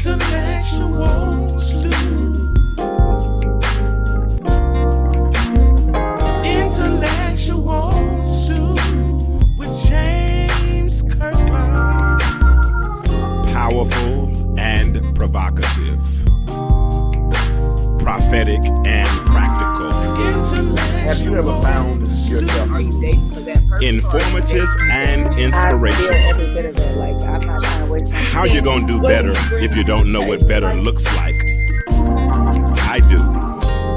Intellectual stew. Intellectual stew with James Kirklin. Powerful and provocative, prophetic and practical, Have you ever found yourself? Are you dating for that purpose? informative and I feel inspirational. every bit of it. Like, I'm not trying to waste my time. How you gonna do better if you don't know what better looks like? I do.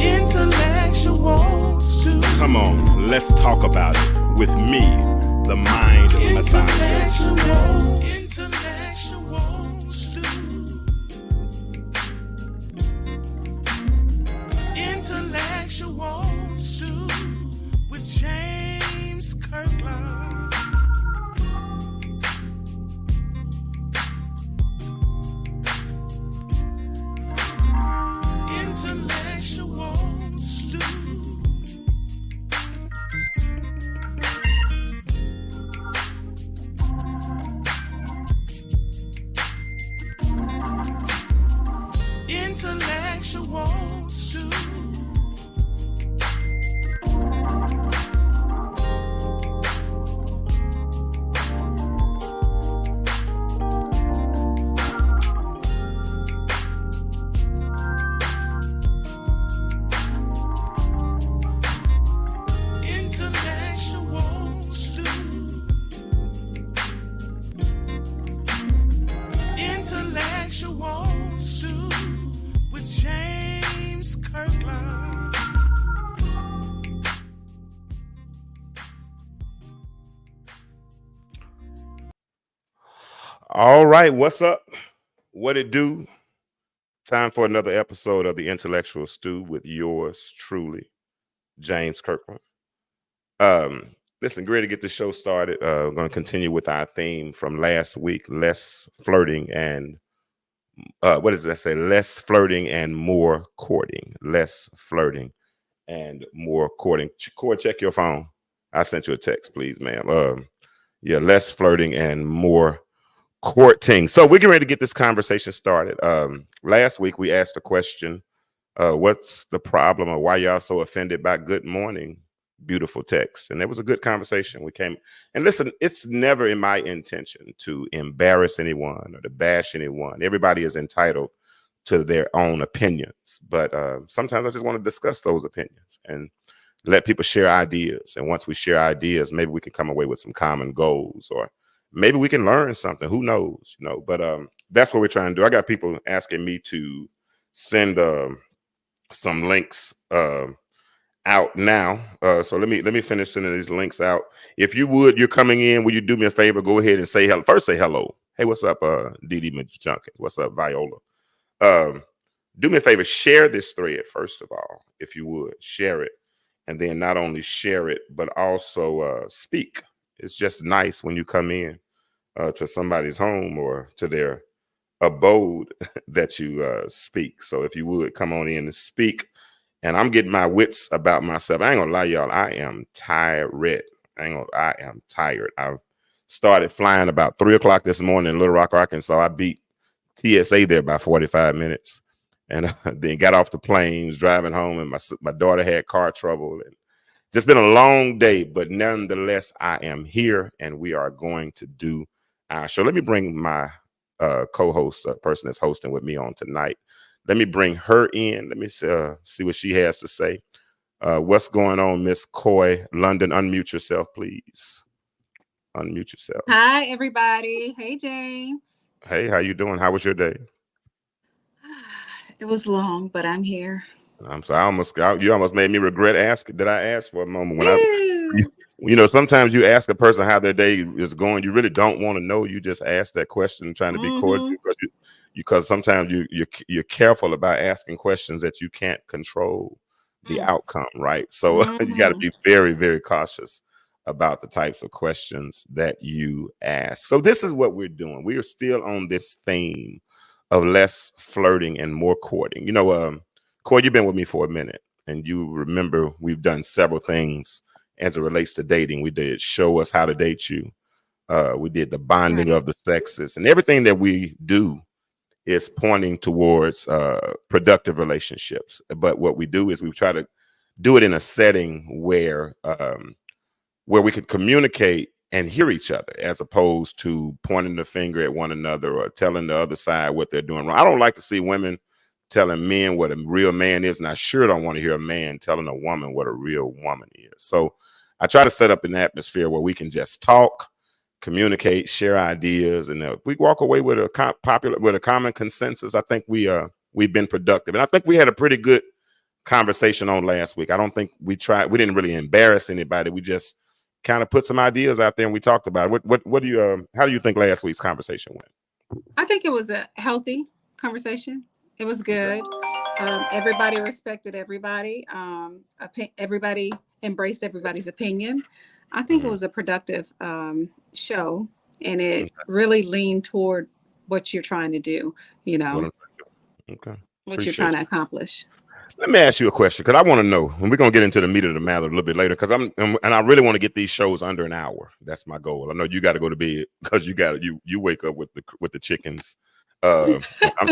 Intellectual stew. Come on, let's talk about it with me, the mind massager. Intellectual stew. Intellectual stew with James Kirklin. Intellectual stew. Intellectual stew. Intellectual stew. Intellectual stew with James Kirklin. All right, what's up? What it do? Time for another episode of the Intellectual Stew with yours truly, James Kirkland. Listen, great to get the show started. We're going to continue with our theme from last week: less flirting and what does that say? Less flirting and more courting. Less flirting and more courting. Cord, check your phone. I sent you a text, please, ma'am. Yeah, less flirting and more courting. So we're getting ready to get this conversation started. Last week we asked a question: what's the problem, or why y'all so offended by good morning, beautiful text? And it was a good conversation. We came and listen, it's never in my intention to embarrass anyone or to bash anyone. Everybody is entitled to their own opinions, but sometimes I just want to discuss those opinions and let people share ideas. And once we share ideas, maybe we can come away with some common goals, or maybe we can learn something. Who knows, but that's what we're trying to do. I got people asking me to send some links out now. So let me finish sending these links out. If you would, you're coming in, will you do me a favor? Go ahead and say hello. First, say hello. Hey, what's up, Dee Dee Junkin? What's up, Viola? Do me a favor, share this thread, first of all, if you would. Share it. And then not only share it, but also speak. It's just nice when you come in to somebody's home or to their abode that you speak. So if you would, come on in and speak. And I'm getting my wits about myself. I ain't gonna lie, y'all. I am tired. I am tired. I started flying about 3 o'clock this morning in Little Rock, Arkansas. I beat TSA there by 45 minutes. And then got off the planes, driving home, and my daughter had car trouble. And just been a long day, but nonetheless, I am here, and we are going to do our show. Let me bring my co-host, person that's hosting with me on tonight. Let me bring her in. Let me see what she has to say. What's going on, Miss Coy London? Unmute yourself, please. Unmute yourself. Hi, everybody. Hey, James. Hey, how you doing? How was your day? It was long, but I'm here. I'm sorry. You almost made me regret asking. Did I ask for a moment when sometimes you ask a person how their day is going. You really don't want to know. You just ask that question, trying to be cordial, because sometimes you're careful about asking questions that you can't control the outcome, right? So you got to be very, very cautious about the types of questions that you ask. So this is what we're doing. We are still on this theme of less flirting and more courting. Coy, you've been with me for a minute, and you remember we've done several things as it relates to dating. We did Show Us How to Date You. We did the bonding of the sexes, and everything that we do is pointing towards productive relationships. But what we do is we try to do it in a setting where we can communicate and hear each other, as opposed to pointing the finger at one another or telling the other side what they're doing wrong. I don't like to see women telling men what a real man is, and I sure don't want to hear a man telling a woman what a real woman is. So I try to set up an atmosphere where we can just talk, communicate, share ideas, and if we walk away with a common consensus, I think we've been productive. And I think we had a pretty good conversation on last week. I don't think we didn't really embarrass anybody. We just kind of put some ideas out there and we talked about it. What do you how do you think last week's conversation went? I think it was a healthy conversation. It was good. Everybody respected everybody. Everybody embraced everybody's opinion. I think it was a productive show, and it really leaned toward what you're trying to do, what you're trying to accomplish. Let me ask you a question, because I want to know, and we're going to get into the meat of the matter a little bit later, because I really want to get these shows under an hour. That's my goal. I know you got to go to bed because you wake up with the chickens. I'm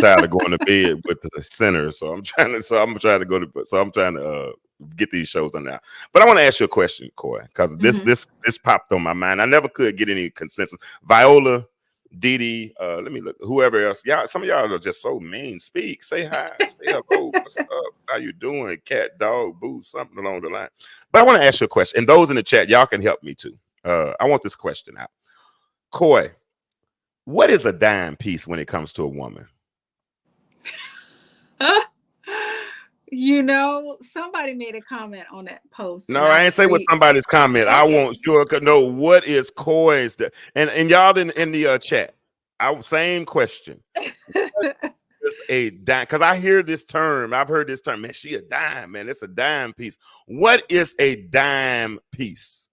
tired of going to bed with the sinners, so I'm trying to get these shows under an hour. But I want to ask you a question, Coy, because this popped on my mind. I never could get any consensus. Viola, Dee Dee, let me look. Whoever else, some of y'all are just so mean. Speak, say hi, say hello, what's up? How you doing? Cat, dog, boo, something along the line. But I want to ask you a question, and those in the chat, y'all can help me too. I want this question out. Coy, what is a dime piece when it comes to a woman? Somebody made a comment on that post. No, I ain't say what somebody's comment. Okay. I want you to know what is Coy's, and y'all in the chat. Same question. It's a dime, because I hear this term. I've heard this term. Man, she a dime. Man, it's a dime piece. What is a dime piece?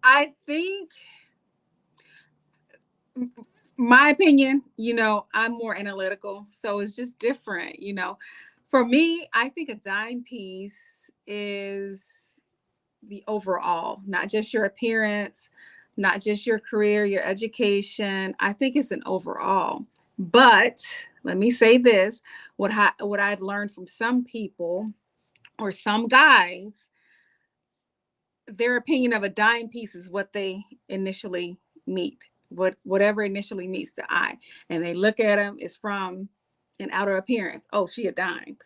I think, my opinion, I'm more analytical, so it's just different. For me, I think a dime piece is the overall, not just your appearance, not just your career, your education. I think it's an overall. But let me say this, what I've learned from some people or some guys, their opinion of a dime piece is what they initially meet, whatever initially meets the eye. And they look at them, it's from an outer appearance. Oh, she a dime.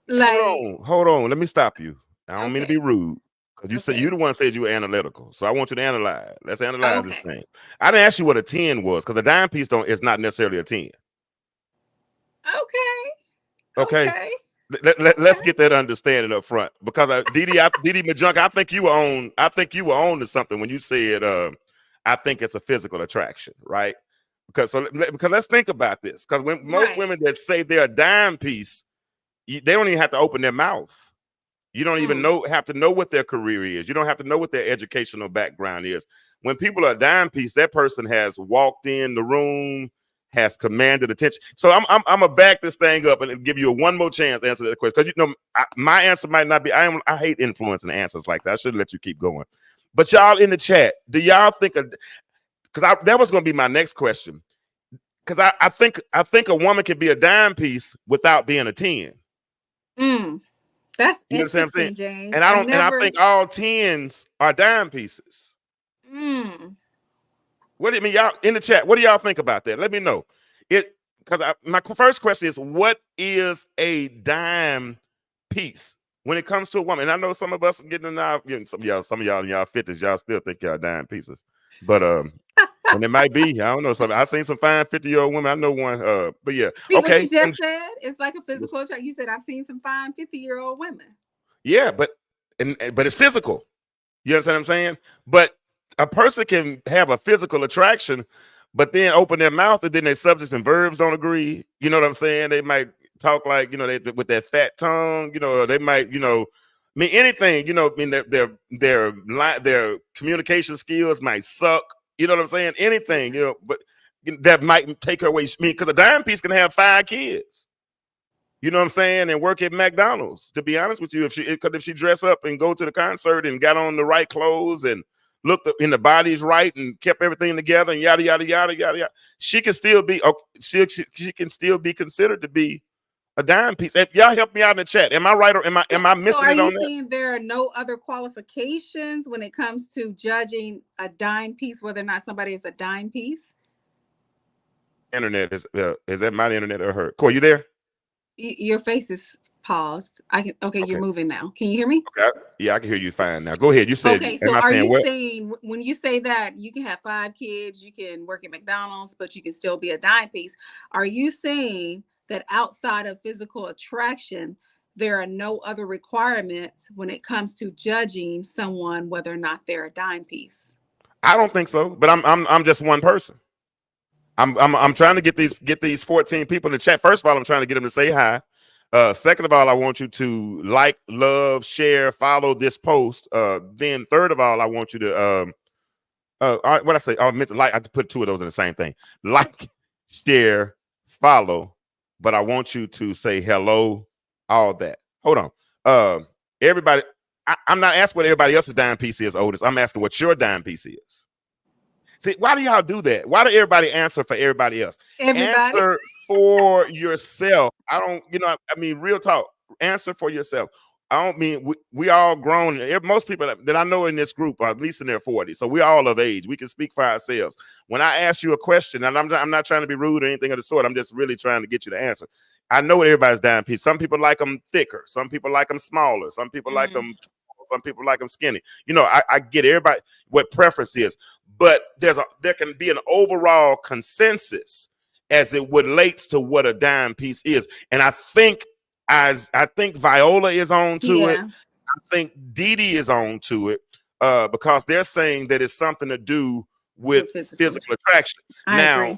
Hold on. Let me stop you. I don't mean to be rude, because you said you the one said you were analytical. So I want you to analyze. Let's analyze this thing. I didn't ask you what a 10 was, because a dime piece is not necessarily a 10. Okay. Let's get that understanding up front, because Dee Dee Majunk, I think you were on to something when you said I think it's a physical attraction, right? Because let's think about this, because when most women that say they're a dime piece, they don't even have to open their mouth. You don't even have to know what their career is. You don't have to know what their educational background is. When people are a dime piece, that person has walked in the room, has commanded attention. So I'm gonna back this thing up and give you one more chance to answer that question, because my answer might not be. I hate influencing answers like that. I should let you keep going. But y'all in the chat, do y'all think? Because that was gonna be my next question. Because I think a woman can be a dime piece without being a 10. That's you know what I'm saying, James. And I think all 10s are dime pieces. What do you mean, y'all in the chat? What do y'all think about that? Let me know. Because my first question is, what is a dime piece when it comes to a woman? And I know some of us are getting in our, some of y'all in y'all 50s, y'all still think y'all dime pieces, but and it might be, I don't know. I've seen some fine 50-year-old women. I know one, but yeah. See, what you just said, it's like a physical attraction. You said I've seen some fine 50-year-old women. Yeah, but it's physical. You understand what I'm saying? But a person can have a physical attraction, but then open their mouth, and then their subjects and verbs don't agree. You know what I'm saying? They might talk like, with that fat tongue. They might, anything. Their communication skills might suck. You know what I'm saying? Anything, but that might take her away. Because a dime piece can have 5 kids. You know what I'm saying? And work at McDonald's. To be honest with you, if she dress up and go to the concert and got on the right clothes and looked in the body's right and kept everything together and yada yada yada yada yada, she can still be she can still be considered to be a dime piece. If y'all help me out in the chat. Am I right or am I missing so it on that? Are you that? saying there are no other qualifications when it comes to judging a dime piece, whether or not somebody is a dime piece? Internet is that my internet or her? Corey, you there? Your face is paused. Okay, Okay. you're moving now. Can you hear me? Okay. Yeah, I can hear you fine now. Go ahead. You said, okay, am so I are saying you what? saying when you say that you can have 5 kids, you can work at McDonald's, but you can still be a dime piece? Are you saying that outside of physical attraction, there are no other requirements when it comes to judging someone whether or not they're a dime piece? I don't think so, but I'm just one person. I'm trying to get these 14 people in the chat. First of all, I'm trying to get them to say hi. Second of all, I want you to like, love, share, follow this post. Then third of all, I want you to what I say, I meant to like, I have to put 2 of those in the same thing. Like, share, follow, but I want you to say hello, all that. Hold on. Everybody, I'm not asking what everybody else's dime piece is, Otis. I'm asking what your dime piece is. See, why do y'all do that? Why do everybody answer for everybody else? Everybody? Answer for yourself. I don't, I mean, real talk. Answer for yourself. I don't mean we all grown. Most people that I know in this group are at least in their 40s. So we're all of age. We can speak for ourselves. When I ask you a question, and I'm not trying to be rude or anything of the sort, I'm just really trying to get you to answer. I know what everybody's dime piece. Some people like them thicker. Some people like them smaller. Some people like them tall. Some people like them skinny. I get everybody what preference is. But there can be an overall consensus as it relates to what a dime piece is. And I think Viola is on to it. I think Dee is on to it because they're saying that it's something to do with physical attraction. I agree.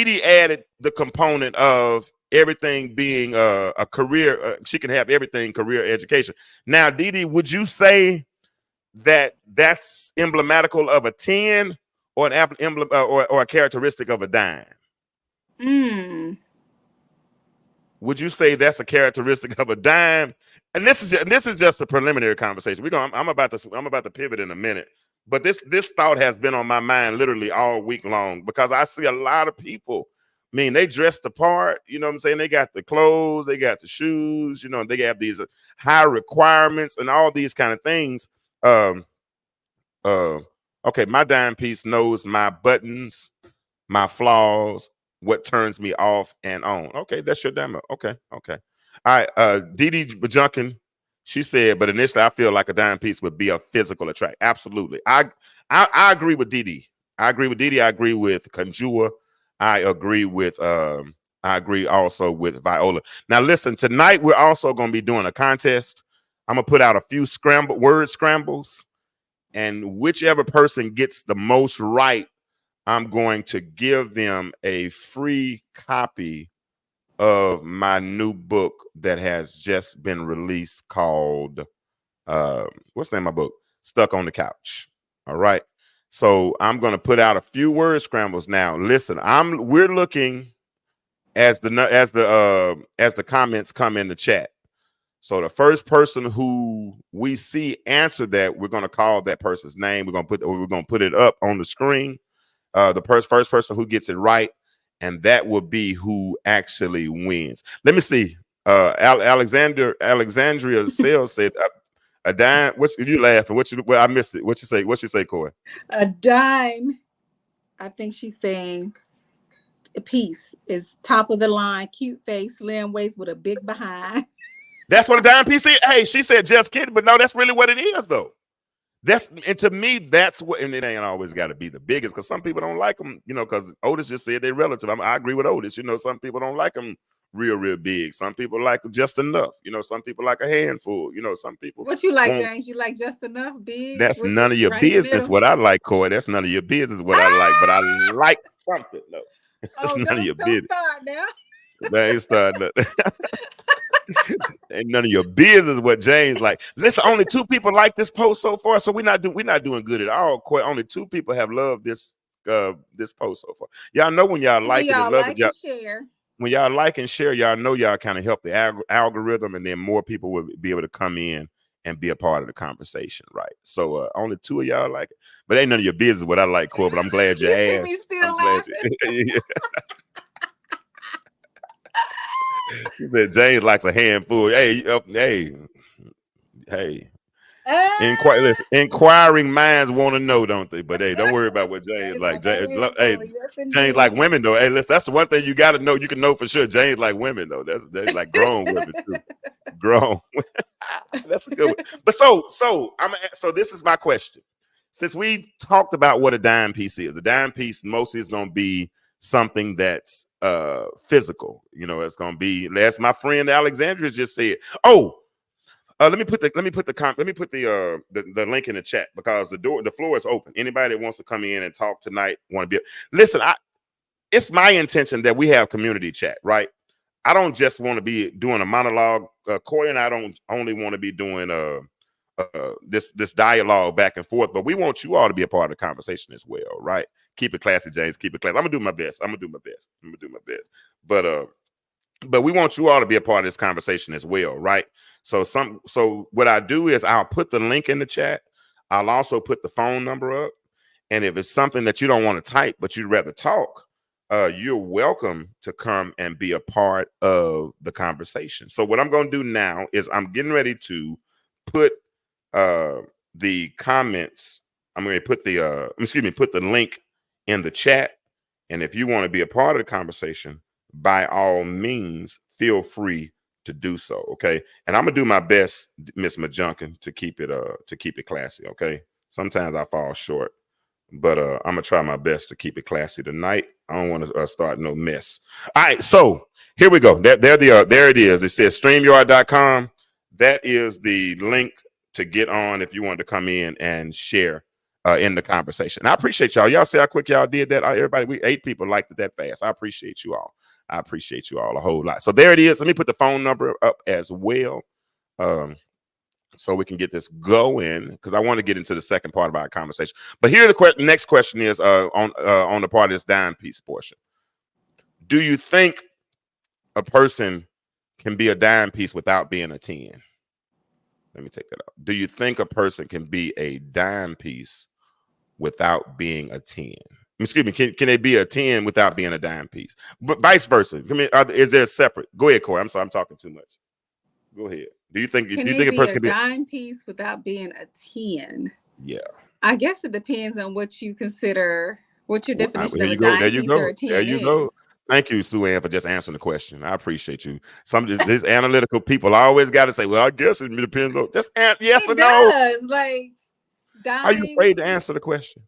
Dee added the component of everything being a career. She can have everything career education. Now, Dee, would you say that's emblematical of a 10 or an emblem or a characteristic of a dime? Would you say that's a characteristic of a dime? And this is just a preliminary conversation. I'm about to pivot in a minute, but this thought has been on my mind literally all week long because I see a lot of people. I mean, they dress the part, you know what I'm saying? They got the clothes, they got the shoes, they have these high requirements and all these kind of things. Okay, my dime piece knows my buttons, my flaws, what turns me off and on. Okay, that's your dime. Okay. All right. Dee Junkin, she said, but initially I feel like a dime piece would be a physical attract. Absolutely. I agree with Dee. I agree with Dee. I agree with Conjua. I agree also with Viola. Now listen, tonight we're also going to be doing a contest. I'm gonna put out a few word scrambles. And whichever person gets the most right, I'm going to give them a free copy of my new book that has just been released called, what's the name of my book? Stuck on the Couch. All right. So I'm going to put out a few word scrambles now. Listen, we're looking as the comments come in the chat. So the first person who we see answer that, we're going to call that person's name. We're going to put it up on the screen. The first person who gets it right, and that will be who actually wins. Let me see. Alexandria Sales said a dime. What's you laughing? Well, I missed it. What you say? What she say, Corey? A dime. I think she's saying a piece is top of the line, cute face, slim waist with a big behind. That's what a dime piece is. Hey, she said just kidding, but no, that's really what it is, though. And to me, that's what, and it ain't always got to be the biggest because some people don't like them, because Otis just said they're relative. I agree with Otis. Some people don't like them real big. Some people like just enough. Some people like a handful. Some people. What you like, James? You like just enough, big? That's none of your business. What I like, Corey. That's none of your business. What I like, but I like something. No, that's none of your business. Start now. That ain't starting. Ain't none of your business what James like. Listen, only 2 people like this post so far, so we're not doing good at all. Only 2 people have loved this post so far. Y'all know when y'all like it and love it, y'all share. When y'all like and share, y'all know y'all kind of help the algorithm, and then more people will be able to come in and be a part of the conversation, right? So only 2 of y'all like it, but ain't none of your business what I like, Cor. But I'm glad you You see me asked. still I'm glad you. She said James likes a handful. Hey. Listen, inquiring minds want to know, don't they? But hey, don't worry about what James like. Hey, yes, James like women though. Hey, listen, that's the one thing you got to know. You can know for sure. James like women though. That's like grown women too. Grown. That's a good one. But so this is my question. Since we've talked about what a dime piece is, a dime piece mostly is going to be something that's physical. You know, it's going to be, as my friend Alexandria just said. Oh. Let me put the link in the chat, because the floor is open. Anybody that wants to come in and talk tonight, want to be. Listen, it's my intention that we have community chat, right? I don't just want to be doing a monologue. Corey and I don't only want to be doing this dialogue back and forth, but we want you all to be a part of the conversation as well, right? Keep it classy, James. Keep it classy. I'm gonna do my best. But we want you all to be a part of this conversation as well, right? So what I do is I'll put the link in the chat. I'll also put the phone number up. And if it's something that you don't want to type, but you'd rather talk, you're welcome to come and be a part of the conversation. So what I'm going to do now is I'm getting ready to put the comments. I'm going to put put the link in the chat. And if you want to be a part of the conversation, by all means, feel free to do so. Okay. And I'm gonna do my best, Miss Majunkin, to keep it classy. Okay. Sometimes I fall short, but I'm gonna try my best to keep it classy tonight. I don't want to start no mess. All right, so here we go. There it is. It says StreamYard.com. That is the link to get on if you want to come in and share in the conversation. I appreciate y'all. Y'all see how quick y'all did that? Everybody, we 8 people liked it that fast. I appreciate you all. I appreciate you all a whole lot. So there it is. Let me put the phone number up as well, so we can get this going, because I want to get into the second part of our conversation. But here the next question is on the part of this dime piece portion. Do you think a person can be a dime piece without being a 10? Let me take that out. Do you think a person can be a dime piece without being a 10? Excuse me, can they be a 10 without being a dime piece? But vice versa. Is there a separate? Go ahead, Corey. I'm sorry, I'm talking too much. Go ahead. Do you think a person can be a dime piece without being a 10? Yeah. I guess it depends on what you consider, what your definition of a dime piece or a 10 there you is. go. Thank you, Sue Ann, for just answering the question. I appreciate you. Some of these analytical people always got to say, well, I guess it depends on just yes or no. Does. Like, dime. Are you afraid to answer the question?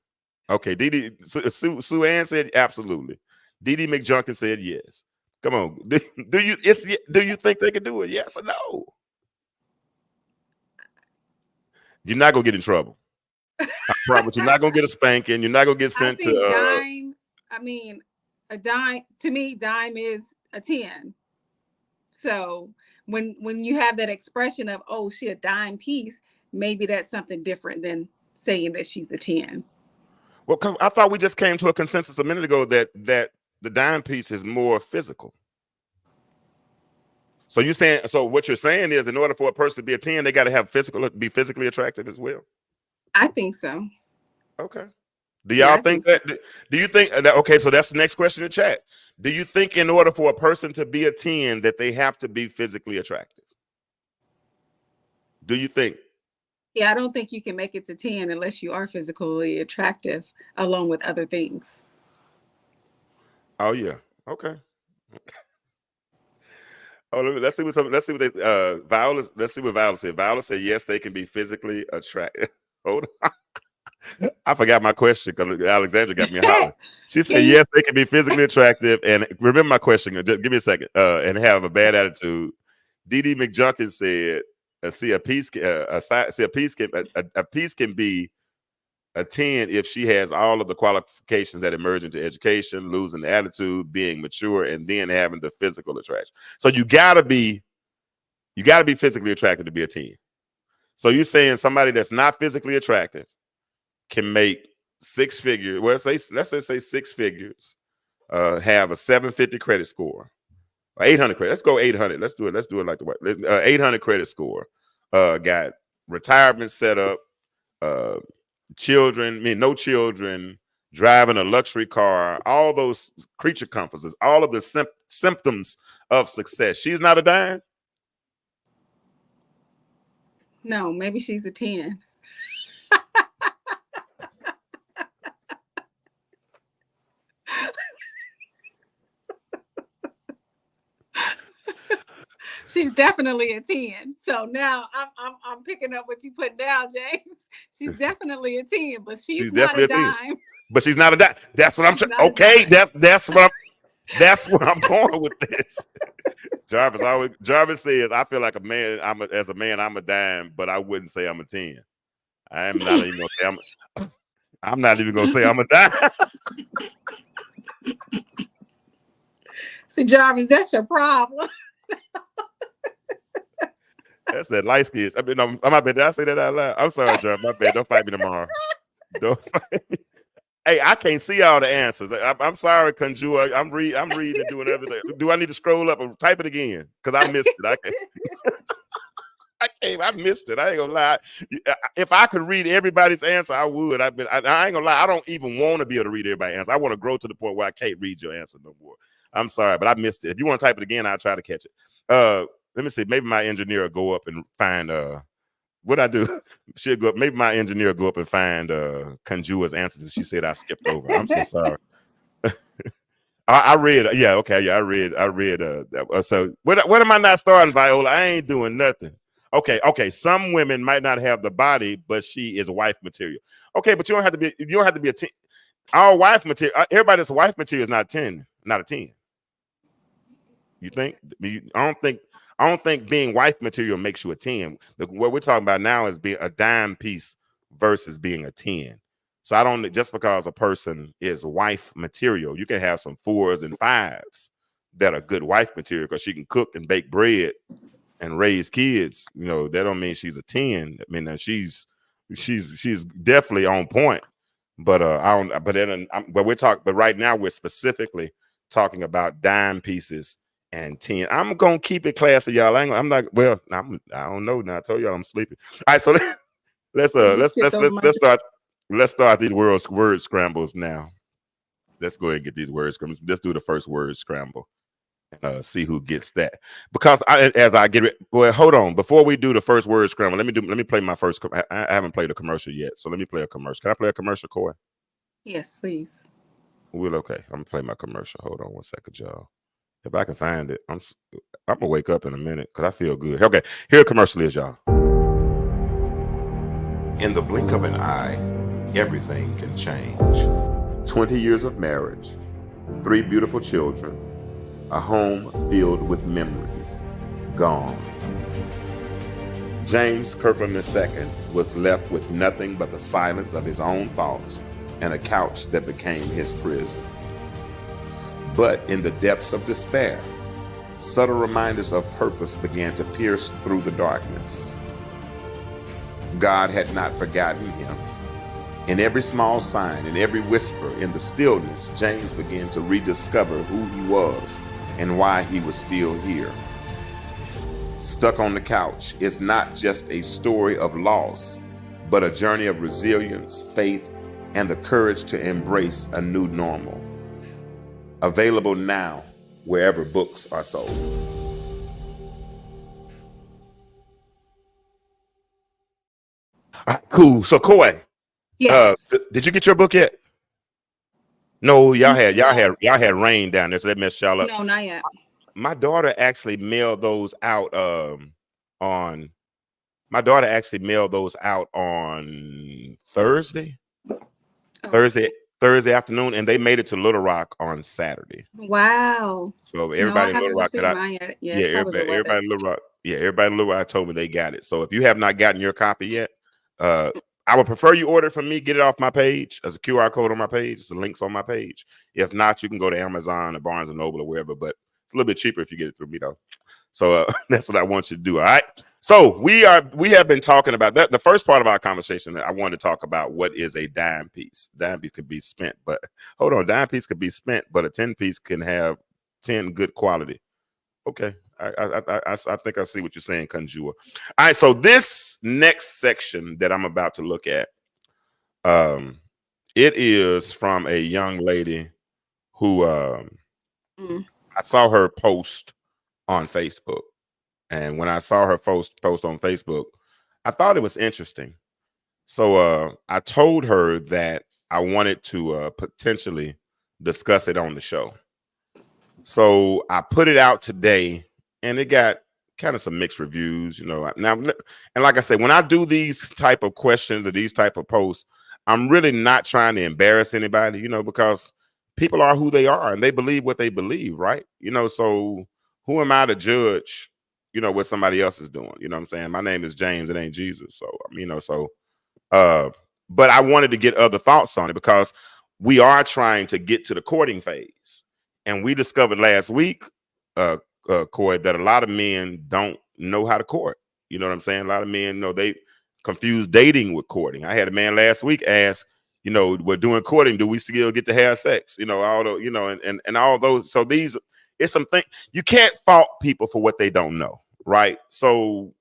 Okay, Sue Ann said absolutely. Dee McJunkin said yes. Come on. Do you think they can do it? Yes or no? You're not gonna get in trouble. I promise you're not gonna get a spanking. You're not gonna get sent to dime. I mean, a dime, to me, dime is a 10. So when you have that expression of, oh, she a dime piece, maybe that's something different than saying that she's a 10. Well, I thought we just came to a consensus a minute ago that the dime piece is more physical. So what you're saying is, in order for a person to be a 10, they got to be physically attractive as well. I think so. Okay. Do y'all think that? So. Do you think that? Okay, so that's the next question in chat. Do you think in order for a person to be a 10 that they have to be physically attractive? Do you think? Yeah, I don't think you can make it to 10 unless you are physically attractive along with other things. Oh yeah. Okay. Oh, let's see what Viola. Let's see what Viola said. Viola said yes, they can be physically attractive. Hold on. I forgot my question because Alexandra got me hollering. She said yes, they can be physically attractive. And remember my question. Just give me a second. And have a bad attitude. Dee McJunkin said, a piece can be a 10 if she has all of the qualifications that emerge into education, losing the attitude, being mature, and then having the physical attraction. So you gotta be physically attractive to be a 10. So you're saying somebody that's not physically attractive can make 6 figures. Well, let's say 6 figures, have a 750 credit score, or 800 credit. Let's go 800. Let's do it like the way 800 credit score. Got retirement setup, children, no children, driving a luxury car, all those creature comforts, all of the symptoms of success. She's not a dime. No, maybe she's a 10. She's definitely a 10. So now I'm picking up what you put down, James. She's definitely a 10, but she's not a dime. But she's not a dime. That's what I'm trying. Okay, that's what I'm going with this. Jarvis says, I feel like a man. As a man, I'm a dime, but I wouldn't say I'm a 10. I'm not even gonna say I'm not even gonna say I'm a dime. See, Jarvis, that's your problem. That's that light skin. I mean, my bad. Did I say that out loud? I'm sorry, Jarvis. My bad. Don't fight me tomorrow. Don't fight me. Hey, I can't see all the answers. I'm sorry, Conjure. I'm reading and doing everything. Do I need to scroll up or type it again? Because I missed it. I missed it. I ain't gonna lie. If I could read everybody's answer, I would. I ain't gonna lie. I don't even want to be able to read everybody's answer. I want to grow to the point where I can't read your answer no more. I'm sorry, but I missed it. If you want to type it again, I'll try to catch it. Let me see. Maybe my engineer will go up and find what I do. She'll go up. Maybe my engineer will go up and find Conjure's answers that she said I skipped over. I'm so sorry. I read. Yeah, okay. Yeah, I read. So what am I not starting, Viola? I ain't doing nothing. Okay. Some women might not have the body, but she is wife material. Okay, but you don't have to be a 10. All wife material. Everybody that's wife material is not 10. Not a 10. You think? I don't think being wife material makes you a 10. What we're talking about now is being a dime piece versus being a 10. So I don't, just because a person is wife material, you can have some 4s and 5s that are good wife material because she can cook and bake bread and raise kids. You know, that don't mean she's a 10. I mean, she's definitely on point. But I don't. But then, but right now we're specifically talking about dime pieces and 10. I'm gonna keep it classy, y'all. I don't know now. I told y'all I'm sleepy. All right, so let's start these word scrambles now. Let's go ahead and get these word scrambles. Let's do the first word scramble and see who gets that. Because hold on. Before we do the first word scramble, let me play my first. I haven't played a commercial yet, so let me play a commercial. Can I play a commercial, Coy? Yes, please. Well, okay. I'm gonna play my commercial. Hold on 1 second, y'all. If I can find it, I'm gonna wake up in a minute because I feel good. Okay, here a commercial is, y'all. In the blink of an eye, everything can change. 20 years of marriage, 3 beautiful children, a home filled with memories, gone. James Kirklin II was left with nothing but the silence of his own thoughts and a couch that became his prison. But in the depths of despair, subtle reminders of purpose began to pierce through the darkness. God had not forgotten him. In every small sign, in every whisper, in the stillness, James began to rediscover who he was and why he was still here. Stuck on the Couch is not just a story of loss, but a journey of resilience, faith, and the courage to embrace a new normal. Available now wherever books are sold. All right, cool. So, Coy, Yes. did you get your book yet? No, y'all had rain down there, so that messed y'all up. No, not yet. My daughter actually mailed those out on Thursday. Oh. Thursday afternoon, and they made it to Little Rock on Saturday. Wow. So everybody in Little Rock everybody in Little Rock told me they got it. So if you have not gotten your copy yet, I would prefer you order it from me, get it off my page. There's a QR code on my page. The link's on my page. If not, you can go to Amazon or Barnes & Noble or wherever, but it's a little bit cheaper if you get it through me, though. So that's what I want you to do. All right. So we have been talking about that. The first part of our conversation that I wanted to talk about what is a dime piece. Dime piece could be spent, but hold on. Dime piece could be spent, but a 10 piece can have 10 good quality. Okay. I think I see what you're saying, Conjure. All right, so this next section that I'm about to look at, it is from a young lady who Mm. I saw her post on Facebook, and when I saw her post on Facebook, I thought it was interesting. So I told her that I wanted to potentially discuss it on the show. So I put it out today, and it got kind of some mixed reviews, you know. Now, and like I said, when I do these type of questions or these type of posts, I'm really not trying to embarrass anybody, you know, because people are who they are and they believe what they believe, right? You know, so who am I to judge, you know, what somebody else is doing? You know what I'm saying? My name is James, it ain't Jesus. So, you know, but I wanted to get other thoughts on it because we are trying to get to the courting phase. And we discovered last week, Coy, that a lot of men don't know how to court. You know what I'm saying? A lot of men, you know, they confuse dating with courting. I had a man last week ask, you know, we're doing courting, do we still get to have sex? You know, all the, you know, and all those. So these, it's something you can't fault people for what they don't know, right? So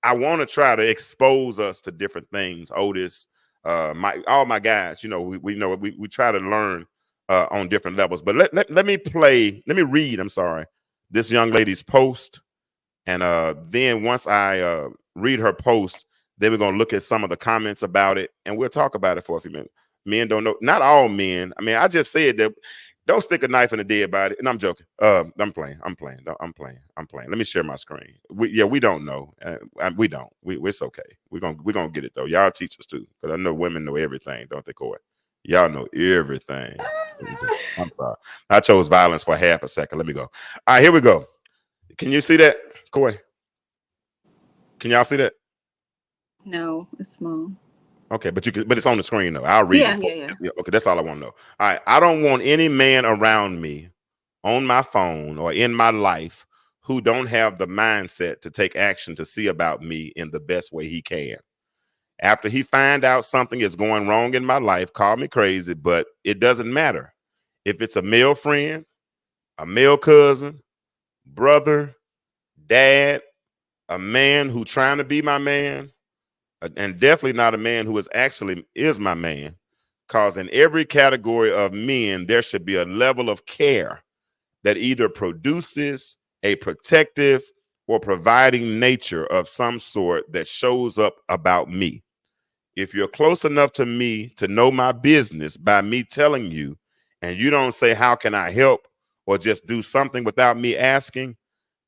I want to try to expose us to different things. Otis, all my guys, you know, we try to learn on different levels. But let me read, I'm sorry, this young lady's post. And then once I read her post, then we're gonna look at some of the comments about it and we'll talk about it for a few minutes. Men don't know, not all men. I mean, I just said that don't stick a knife in a dead body. And I'm joking. I'm playing. Let me share my screen. We don't know. We don't. It's okay. We're gonna get it though. Y'all teach us too, because I know women know everything, don't they, Corey? Y'all know everything. I'm sorry. I chose violence for half a second. Let me go. All right, here we go. Can you see that, Corey? Can y'all see that? No, it's small. Okay, but it's on the screen though. I'll read it. Yeah. Okay, that's all I want to know. All right, I don't want any man around me on my phone or in my life who don't have the mindset to take action to see about me in the best way he can. After he find out something is going wrong in my life, call me crazy, but it doesn't matter. If it's a male friend, a male cousin, brother, dad, a man who trying to be my man, and definitely not a man who is my man, because in every category of men, there should be a level of care that either produces a protective or providing nature of some sort that shows up about me. If you're close enough to me to know my business by me telling you, and you don't say, how can I help? Or just do something without me asking,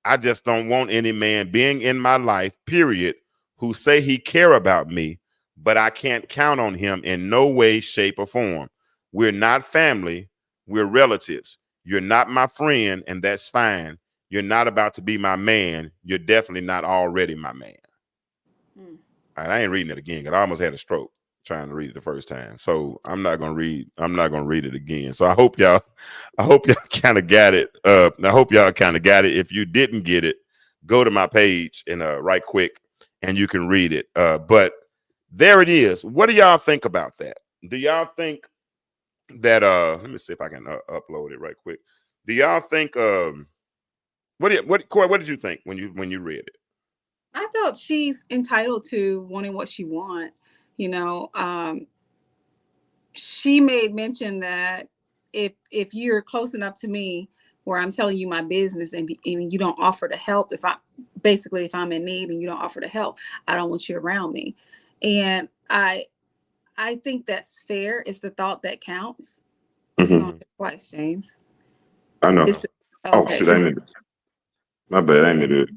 I just don't want any man being in my life, period, who say he care about me, but I can't count on him in no way, shape, or form. We're not family. We're relatives. You're not my friend, and that's fine. You're not about to be my man. You're definitely not already my man. Mm. All right, I ain't reading it again because I almost had a stroke trying to read it the first time. So I'm not gonna read it again. So I hope y'all kind of got it. I hope y'all kind of got it. If you didn't get it, go to my page and right quick and you can read it. But there it is. What do y'all think about that? Do y'all think that let me see if I can upload it right quick. Do y'all think Corey, what did you think when you read it? I felt she's entitled to wanting what she wants. You know, she made mention that if you're close enough to me where I'm telling you my business and you don't offer to help, if I'm in need and you don't offer to help, I don't want you around me. And I think that's fair. It's the thought that counts. Mm-hmm. Twice, James. I know. Okay. Oh shit, I need it. My bad, I need it.